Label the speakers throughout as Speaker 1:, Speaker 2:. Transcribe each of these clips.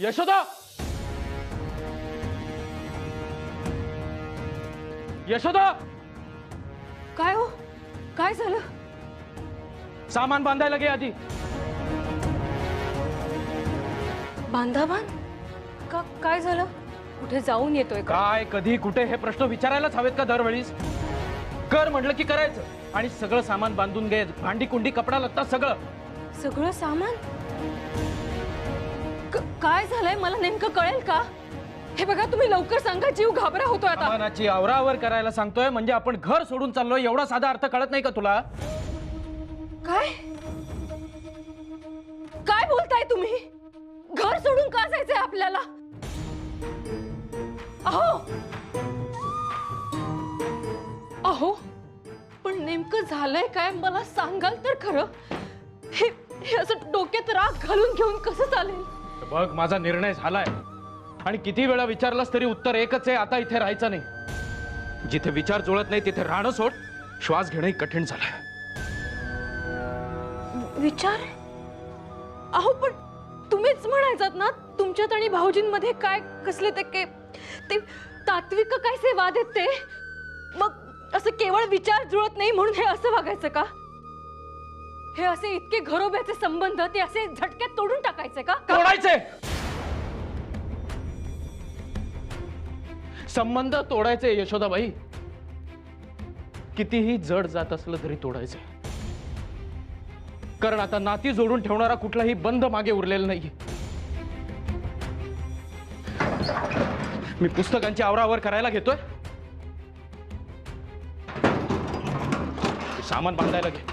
Speaker 1: यशोदा, यशोदा,
Speaker 2: काय हो? काय झालं?
Speaker 1: सामान बांधायला गे आधी.
Speaker 2: बांधा बांध? काय झालं? कुठे जाऊन येतोय का?
Speaker 1: काय, कधी, कुठे हे प्रश्न विचारायलाच हवेत का दरवेळीस? कर म्हटलं की करायचं आणि सगळं सामान बांधून घे. भांडी कुंडी कपडा लत्ता
Speaker 2: सगळं सामान? काय झालंय मला नेमकं कळेल का? हे बघा, तुम्ही लवकर सांगा, जीव घाबरा होतोय आता.
Speaker 1: सामानाची आवरावर करायला सांगतोय म्हणजे आपण घर सोडून चाललोय एवढा साधा अर्थ कळत नाही का तुला?
Speaker 2: काय काय बोलताय तुम्ही? घर सोडून का जायचंय आपल्याला? अहो अहो, पण नेमकं झालंय काय मला सांगाल तर खरं? हे असं डोक्यात राग घालून घेऊन कसं चालेल?
Speaker 1: बघ, माझा निर्णय झालाय आणि किती वेळा विचारलास तरी उत्तर एकच आहे, आता इथे राहायचं नाही. जिथे विचार जुळत नाही तिथे राहणं सोड. श्वास घेणंही कठीण झालंय.
Speaker 2: विचार? अहो, पण तुम्हीच म्हणायचात ना तुमच्यात आणि भाऊजींमध्ये काय कसले ते तात्विक कैसे वाद आहेत ते. मग असं केवळ विचार जुळत नाही म्हणून हे असं वागायचं का? हे असे इतके घरोब्याचे संबंध ते असे झटक्यात तोडून टाकायचे का?
Speaker 1: तोडायचे संबंध, तोडायचे यशोदाबाई. कितीही जड जात असलं तरी तोडायचे. कारण आता नाती जोडून ठेवणारा कुठलाही बंध मागे उरलेला नाही. मी पुस्तकांची आवरावर करायला घेतोय. सामान बांधायला घे.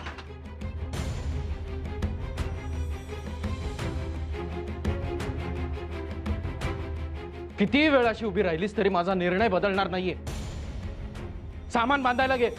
Speaker 1: किती वेळाशी उभी राहिलीस तरी माझा निर्णय बदलणार नाहीये. सामान बांधायला घे.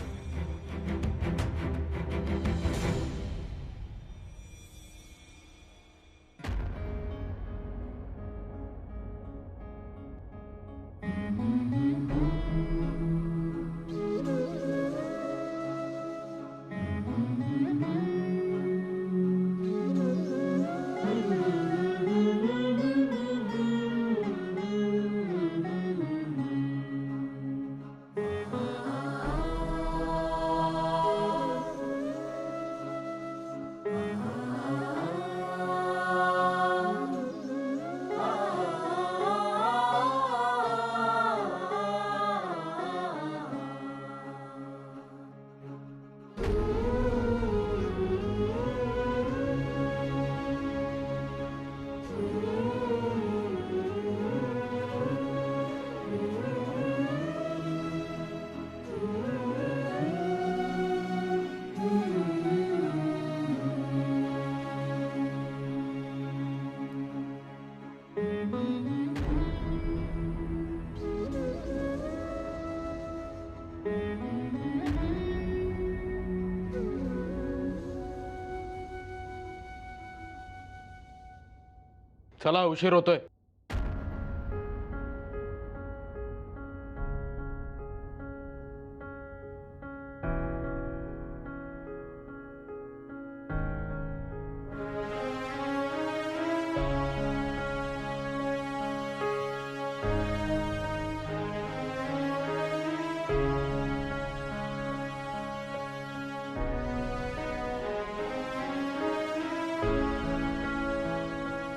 Speaker 1: चला, उशीर होतोय.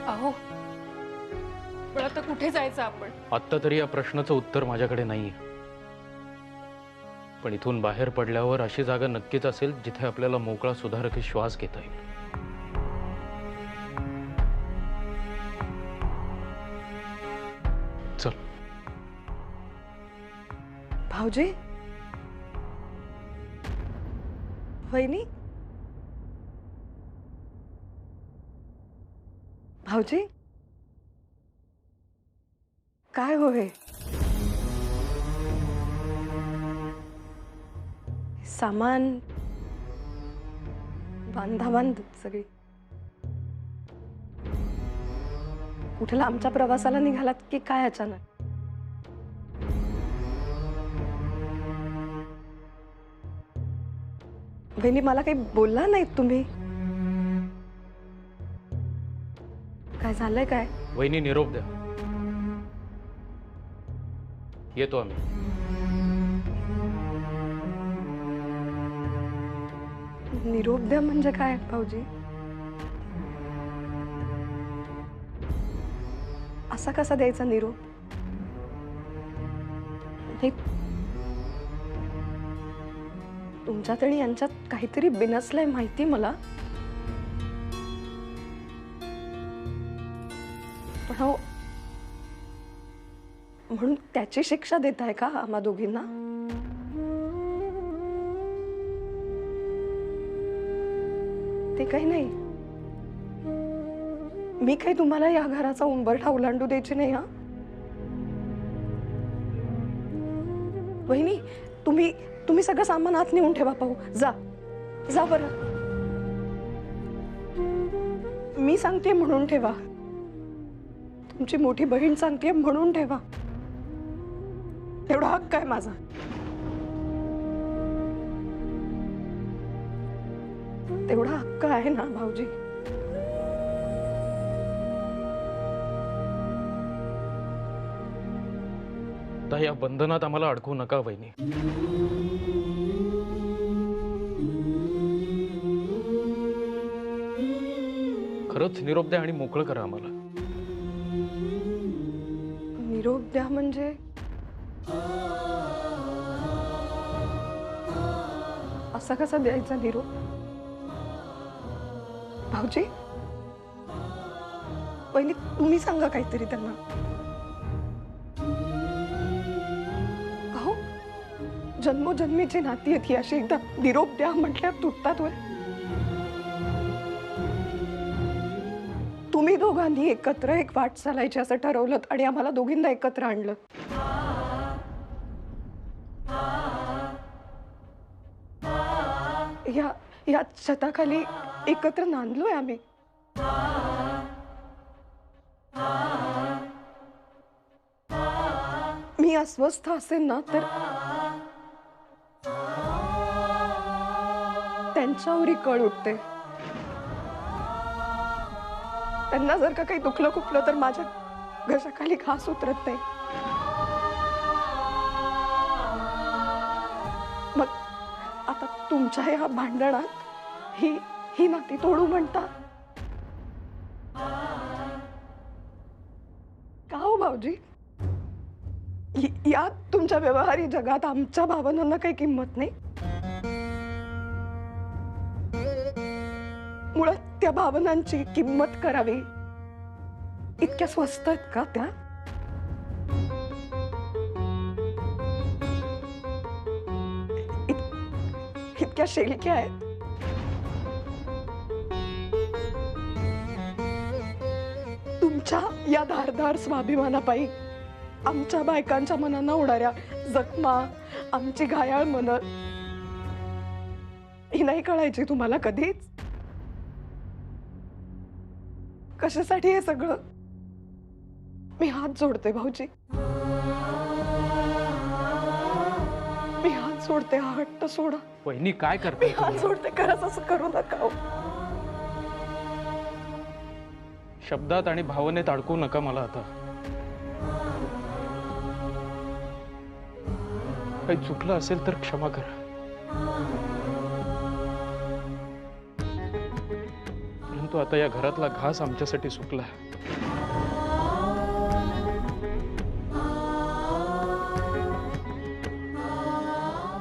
Speaker 2: अहो, पण आता कुठे जायचं आपण?
Speaker 1: आत्ता तरी या प्रश्नाचं उत्तर माझ्याकडे नाहीये. पण इथून बाहेर पडल्यावर अशी जागा नक्कीच असेल जिथे आपल्याला मोकळा सुधारक श्वास घेता येईल. चल.
Speaker 2: भाऊजी, वहिनी, भाऊजी, काय होय? सामान बांधा बांध सगळी. कुठला आमच्या प्रवासाला निघालात की काय अचानक? वहिनी, मला काही बोलला नाहीत तुम्ही? काय झालंय काय?
Speaker 1: वहिनी निरोप द्या. येतो आम्ही.
Speaker 3: निरोप द्या म्हणजे काय भाऊजी? असा कसा द्यायचा निरोप? नाही, तुमच्यात आणि यांच्यात काहीतरी बिनसलंय माहिती मला. पण हो, म्हणून त्याची शिक्षा देताय का आम्हा दोघींना? ते काही नाही. मी काही तुम्हाला या घराचा उंबरठा ओलांडू द्यायची नाही. हा वहिनी, तुम्ही सगळं सामान आत नेऊन ठेवा. पाहू जा जा बरं. मी सांगते म्हणून ठेवा. तुमची मोठी बहीण सांगते म्हणून ठेवा. तेवढा हक्क आहे माझा. तेवढा हक्क आहे ना भाऊजी?
Speaker 1: आता या बंधनात आम्हाला अडकवू नका वहिनी. खरंच निरोप द्या आणि मोकळं करा आम्हाला.
Speaker 3: निरोप द्या म्हणजे? असा कसा द्यायचा निरोप भाऊजी? वहिनी, तुम्ही सांगा काहीतरी त्यांना. अहो, जन्मोजन्मीची नाती आहेत ही. अशी एकदा निरोप द्या म्हटल्यावर तुटतात होय. तुम्ही दोघांनी एकत्र एक वाट चालायची असं ठरवलं आणि आम्हाला दोघींना एकत्र आणलं. या छताखाली एकत्र नांदलोय आम्ही. मी अस्वस्थ असेल ना तर त्यांच्यावरही कळ उठते. त्यांना जर का काही दुखलं खुपलं तर माझ्या घशाखाली घास उतरत नाही. मग आता तुमच्या या भांडणात ही नाती तोडू म्हणता का हो भाऊजी? या तुमच्या व्यवहारी जगात आमच्या भावनांना काही किंमत नाही? मुळात त्या भावनांची किंमत करावी इतक्या स्वस्त आहेत का त्या? इतक्या शेलक्या आहेत? तुमच्या या धारदार स्वाभिमानापायी आमच्या बायकांच्या मनांना होणाऱ्या जखमा, आमची घायाळ मन ही नाही कळायची तुम्हाला कधीच? कशासाठी हे सगळं? मी हात जोडते भाऊजी. मी हात जोडते. हा हट्ट सोडा.
Speaker 1: वहिनी काय करते?
Speaker 3: मी हात जोडते. खरंच असं करू नका हो.
Speaker 1: शब्दात आणि भावनेत अडकू नका मला. आता काही चुकलं असेल तर क्षमा करा. परंतु आता या घरातला घास आमच्यासाठी सुकला.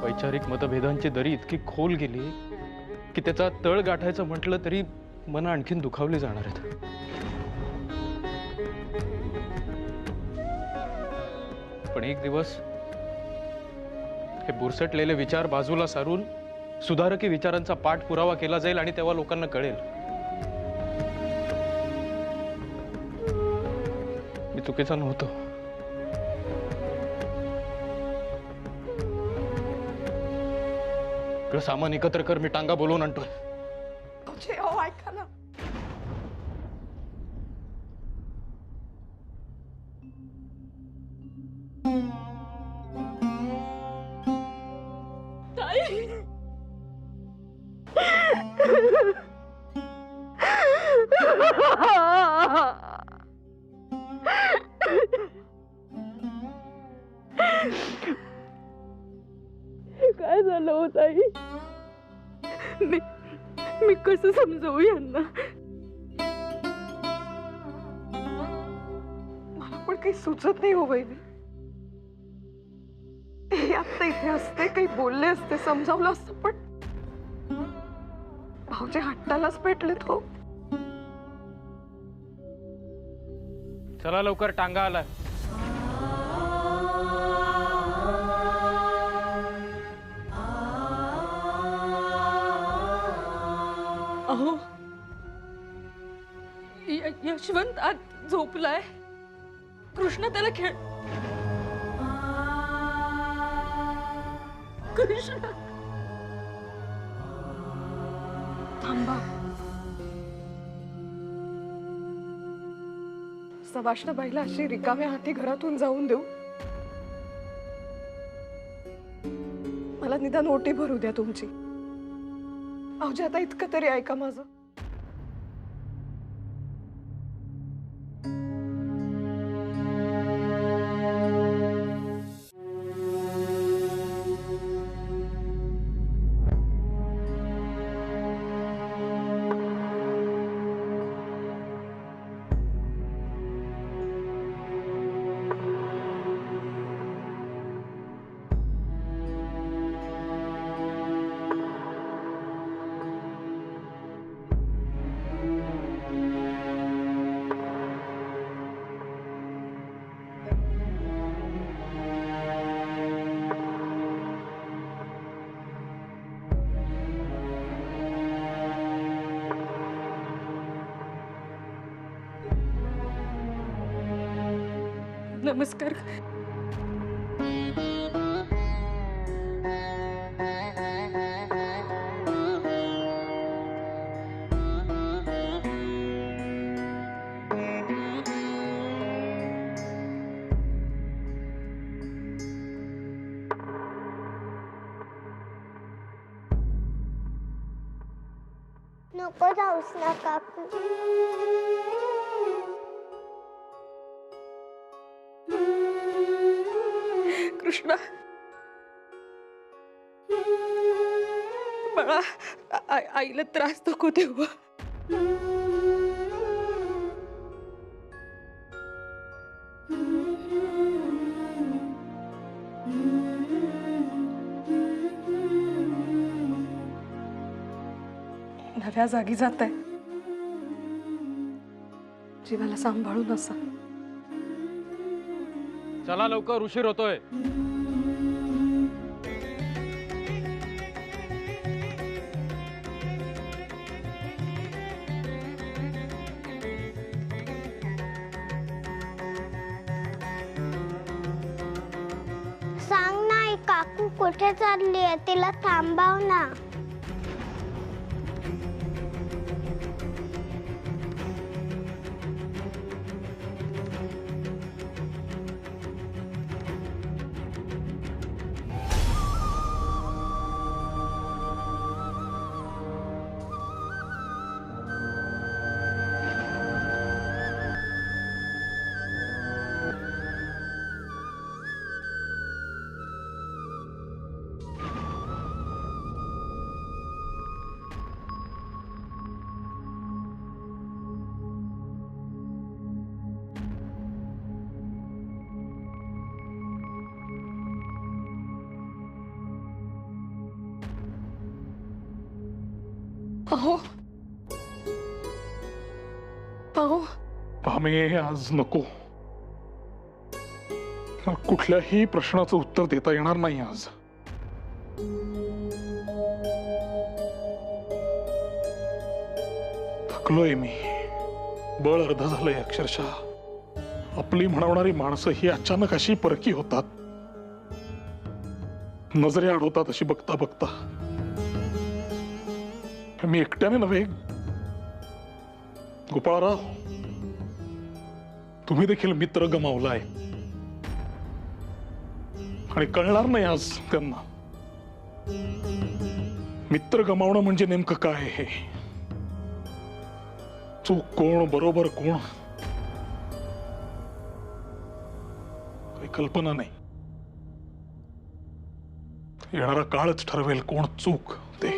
Speaker 1: वैचारिक मतभेदांची दरी इतकी खोल गेली की त्याचा तळ गाठायचं म्हटलं तरी मन आणखीन दुखावली जाणार आहेत. पण एक दिवस हे बुरसटलेले विचार बाजूला सारून सुधारकी विचारांचा पाठपुरावा केला जाईल आणि तेव्हा लोकांना कळेल मी चुकीचा नव्हतो. सामान एकत्र कर. मी टांगा बोलवून आणतोय.
Speaker 3: ऐका ना.
Speaker 2: मी कसं समजवू यांना?
Speaker 3: मला पण काही सुचत नाही हो वहिनी. हे आता इथे असते, काही बोलले असते, समजावलं असतं, पण भाऊजी हट्टालाच पेटलेत हो.
Speaker 1: चला लवकर, टांगा आलाय.
Speaker 2: अहो, यशवंत आज झोपलाय. कृष्ण त्याला खेळ. कृष्ण
Speaker 3: थांबा. सवाष्णबाईला अशी रिकाम्या हाती घरातून जाऊन देऊ? मला निदान ओटी भरू द्या तुमची. भाऊजी आता इतकं तरी ऐका माझं.
Speaker 2: नमस्कार.
Speaker 4: नको जाऊस ना काकू.
Speaker 3: कृष्णा, बाळा, आईला त्रास नको देऊ. नव्या जागी जात आहे. जीवाला सांभाळून असा.
Speaker 1: चला लवकर, उशीर होतोय.
Speaker 4: सांग ना आई, काकू कुठे चालली आहे? तिला थांबव ना.
Speaker 3: अहो, अहो,
Speaker 5: भामे, आज नको. कुठल्याही प्रश्नाचं उत्तर देता येणार नाही आज. थकलोय मी. बळ अर्ध झालंय अक्षरशः. आपली म्हणवणारी माणसं ही अचानक अशी परकी होतात, नजरे आड होतात अशी बघता बघता. मी एकट्याने नव्हे, गोपाळराव, तुम्ही देखील मित्र गमावलाय आणि कळणार नाही आज त्यांना. मित्र गमावणं म्हणजे नेमकं काय हे, चूक कोण, बरोबर कोण, काही कल्पना नाही. येणारा काळच ठरवेल कोण चूक ते.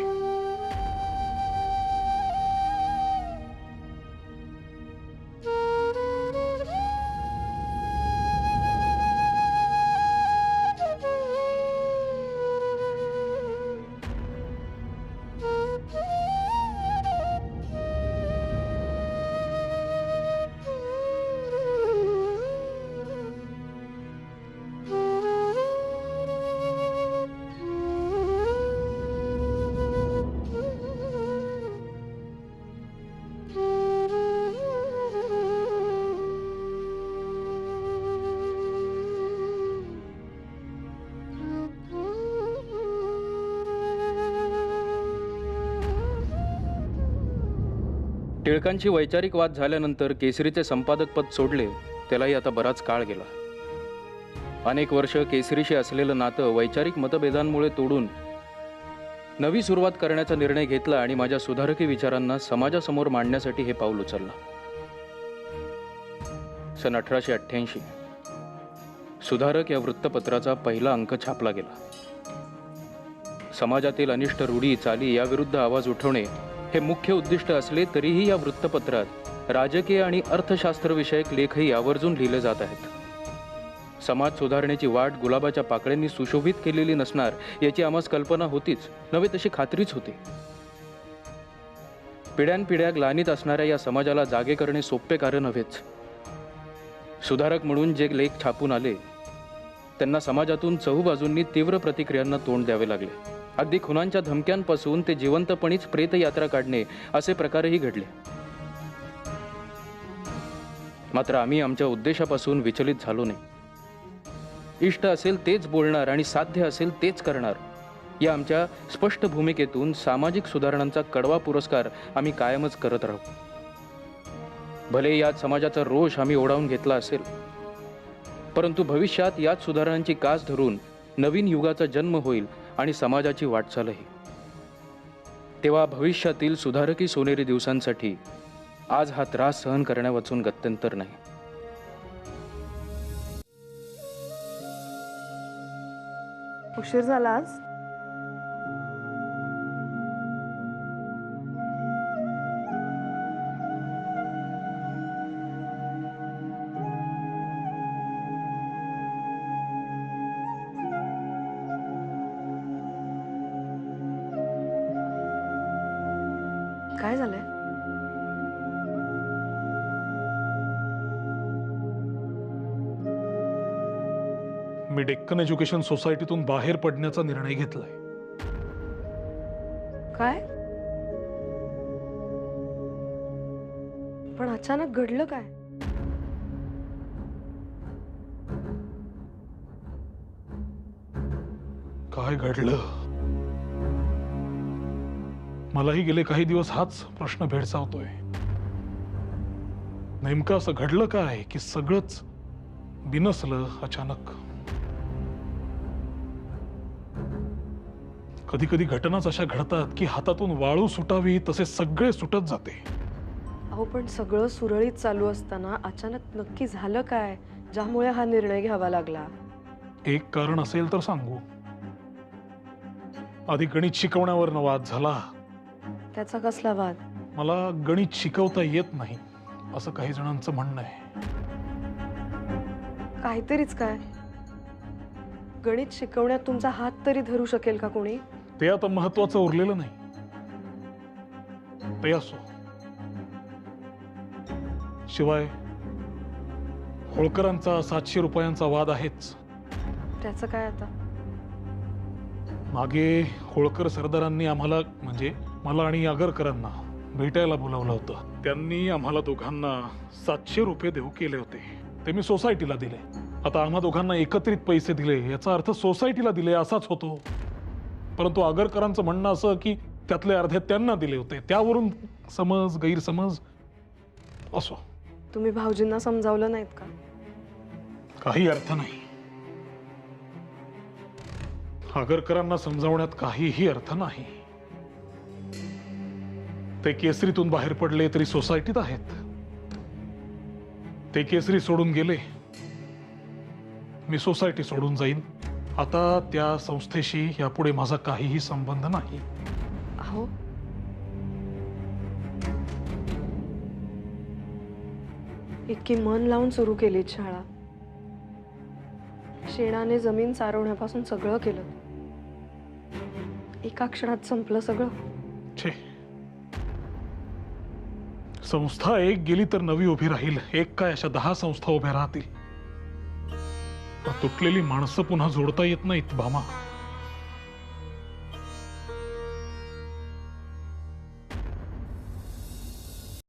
Speaker 1: टिळकांची वैचारिक वाद झाल्यानंतर केसरीचे संपादकपद सोडले. त्यालाही आता बराच काळ गेला. अनेक वर्ष केसरीशी असलेलं नातं वैचारिक मतभेदांमुळे तोडून नवी सुरुवात करण्याचा निर्णय घेतला आणि माझ्या सुधारकी विचारांना समाजासमोर मांडण्यासाठी हे पाऊल उचललं. सन 1888 सुधारक या वृत्तपत्राचा पहिला अंक छापला गेला. समाजातील अनिष्ट रूढी चाली याविरुद्ध आवाज उठवणे हे मुख्य उद्दिष्ट असले तरीही या वृत्तपत्रात राजकीय आणि अर्थशास्त्र विषयक लेखही आवर्जून लिहिले जात आहेत. समाज सुधारणेची वाट गुलाबाच्या पाकळ्यांनी सुशोभित केलेली नसणार याची आम्हास कल्पना होतीच, नव्हे तशी खात्रीच होती. पिढ्यानपिढ्या ग्लानीत असणाऱ्या या समाजाला जागे करणे सोपे कार्य नव्हेच. सुधारक म्हणून जे लेख छापून आले त्यांना समाजातून चहूबाजूंनी तीव्र प्रतिक्रियांना तोंड द्यावे लागले. अगदी खुनांच्या धमक्यांपासून ते जिवंतपणीच प्रेतयात्रा काढणे असे प्रकारही घडले. मात्र आम्ही आमच्या उद्देशापासून विचलित झालो नाही. इष्ट असेल तेच बोलणार आणि साध्य असेल तेच करणार या आमच्या स्पष्ट भूमिकेतून सामाजिक सुधारणांचा कडवा पुरस्कार आम्ही कायमच करत राहू. भले यात समाजाचा रोष आम्ही ओढावून घेतला असेल, परंतु भविष्यात याच सुधारणांची कास धरून नवीन युगाचा जन्म होईल आणि समाजाची वाटचालही. तेव्हा भविष्यातील सुधारकी सोनेरी दिवसांसाठी आज हा त्रास सहन करण्यावाचून गत्यंतर नाही.
Speaker 3: उशीर झाला आज. काय झालंय?
Speaker 5: मी डेक्कन एज्युकेशन सोसायटीतून बाहेर पडण्याचा निर्णय घेतलाय.
Speaker 3: काय? पण अचानक घडलं काय?
Speaker 5: काय घडलं? मलाही गेले काही दिवस हाच प्रश्न भेडसावतोय. नेमकं असं घडलं काय की सगळंच बिनसलं अचानक. कधी कधी घटनाच अशा घडतात की हातातून वाळू सुटावी तसे सगळे सुटत जाते.
Speaker 3: अहो पण सगळं सुरळीत चालू असताना अचानक नक्की झालं काय ज्यामुळे हा निर्णय घ्यावा लागला?
Speaker 5: एक कारण असेल तर सांगू. आधी गणित शिकवण्यावर वाद झाला.
Speaker 3: त्याचा कसला वाद?
Speaker 5: मला गणित शिकवता येत नाही असं काही जणांचं म्हणणं आहे.
Speaker 3: काहीतरीच काय? गणित शिकवण्यात तुमचा हात तरी धरू शकेल का कोणी?
Speaker 5: ते आता महत्वाचं उरलेलं नाही. ते असो. शिवाय होळकरांचा 700 रुपयांचा वाद आहेच.
Speaker 3: त्याचं काय आता?
Speaker 5: मागे होळकर सरदारांनी आम्हाला म्हणजे मला आणि आगरकरांना भेटायला बोलावलं होतं. त्यांनी आम्हाला दोघांना 700 रुपये देऊ केले होते. ते मी सोसायटीला दिले. आता आम्हा दोघांना एकत्रित पैसे दिले याचा अर्थ सोसायटीला दिले असाच होतो. परंतु आगरकरांचं म्हणणं असं की त्यातले अर्धे त्यांना दिले होते. त्यावरून समज गैरसमज. असो.
Speaker 3: तुम्ही भाऊजींना समजावलं नाहीत का?
Speaker 5: काही अर्थ नाही. आगरकरांना समजावण्यात काहीही अर्थ नाही. ते केसरीतून बाहेर पडले तरी सोसायटीत आहेत. ते केसरी सोडून गेले, मी सोसायटी सोडून जाईन. आता त्या संस्थेशी यापुढे माझा काहीही संबंध नाही.
Speaker 3: अहो इतकी मन लावून सुरू केली शाळा. शेणाने जमीन सारवण्यापासून सगळं केलं. एका क्षणात संपलं सगळं.
Speaker 5: छे. संस्था एक गेली तर नवी उभी राहील. एक काय अशा 10 संस्था उभ्या राहतील. तुटलेली माणसं पुन्हा जोडता येत नाहीत भामा.